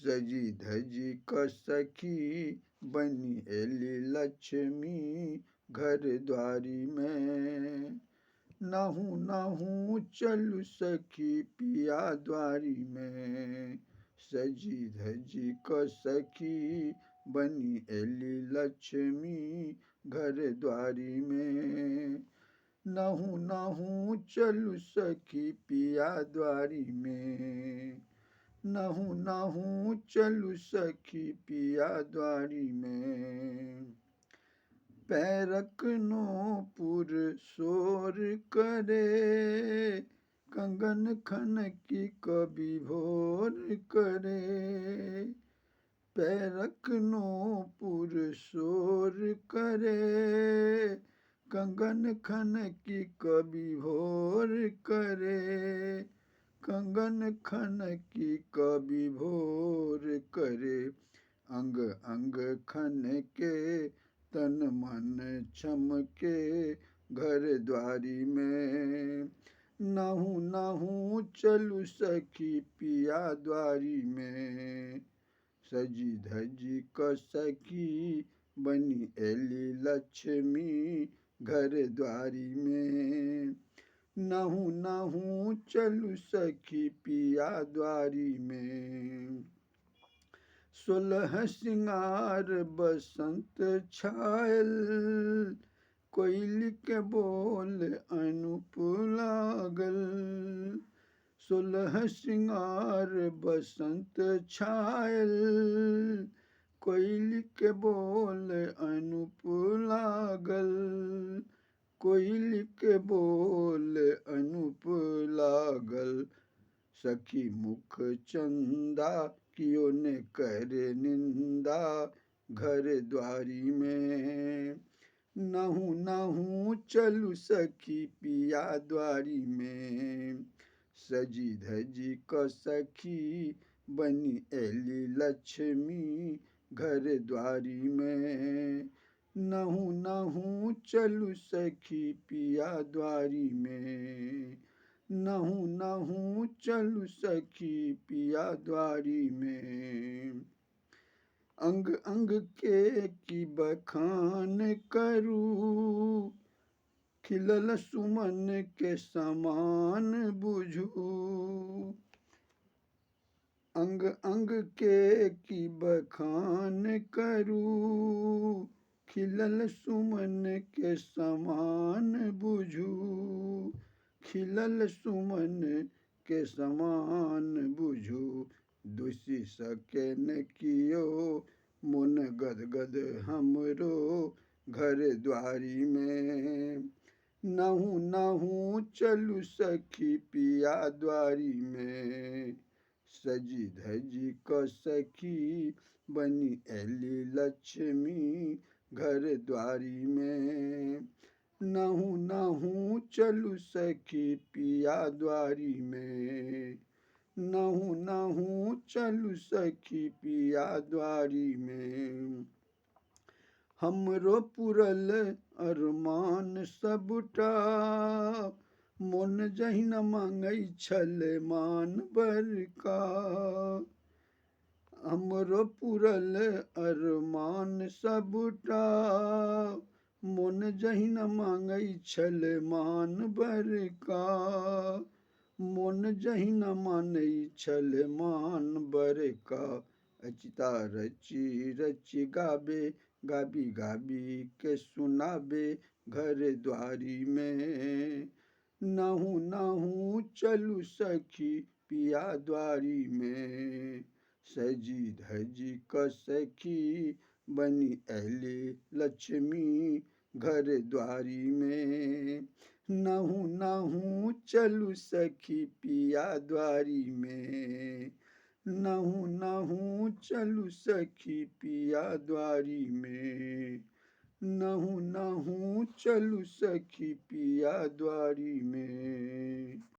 सजी धजी क सखी बनी एली लक्ष्मी घर द्वारी में। नहु नहु चलु सखी पिया द्वारी में। सजी धजी क सखी बनी एली लक्ष्मी घर द्वारी में। नहु नहु चलु सखी पिया द्वारी में। नहु नहु चलु सखी पिया द्वारी में। पैरक नूपुर शोर करे, कंगन खनकी कवि भोर करे। पैरक नूपुर शोर करे, कंगन खनकी कवि भोर करे। कंगन खनकी कवि भोर करे। अंग अंग खनके तन मन छमके घर द्वारी में। नहु नहु चलु सखी पिया द्वारी में। सजी धजी क सखी बनी एली लक्ष्मी घर द्वारी में। नहु नहु चलु सखी पिया द्वारी में। 16 सिंगार बसंत छायल, कोयली के बोल अनूप लागल। 16 सिंगार बसंत छायल, कोयली के बोल अनूप लागल। कोयली के बोल अनूप लागल। सखी मुख चंदा कियो ने करे निंदा घर द्वारी में। नहु नहु चलु सखी पिया द्वारी में। सजी धजी क सखी बनी एली लक्ष्मी घर द्वारी में। नहु नहु चलु सखी पिया द्वारी में। नहु नहु चलु सखी पिया द्वारी में। अंग अंग के की बखान करूं, खिलल सुमन के समान बुझूं। अंग अंग के की बखान करूं, खिलल सुमन के समान बुझूं। खिलल सुमन के समान बुझूं। दुषि सके न कियो मन गदगद हमरो घर द्वारी में। नहु नहु चलु सखी पिया द्वारी में। सजी धजी क सखी बनी एली लक्ष्मी घर द्वारी में। नहु नहु चलु सखी पिया द्वारी में। नहु नहु चलु सखी पिया द्वारी में। हमरो पुरल अरमान सबटा, मोन जहिन मांगै छल मान बरका। हमरो पुरल अरमान सबटा, मोन जहिन मांगै छल मान बरका। मोन जहिन मानै छल मान बरका। अचिता रची रची गाबे, गाबी गाबी के सुनाबे घर द्वारी में। नहु नहु चलु सखी पिया द्वारी में। सजी धजी क सखी बनी एली लक्ष्मी घर द्वारी में। नहु नहु चलु सखी पिया द्वारी में। नहु नहु चलु सखी पिया द्वारी में। नहु नहु चलु सखी पिया द्वारी में।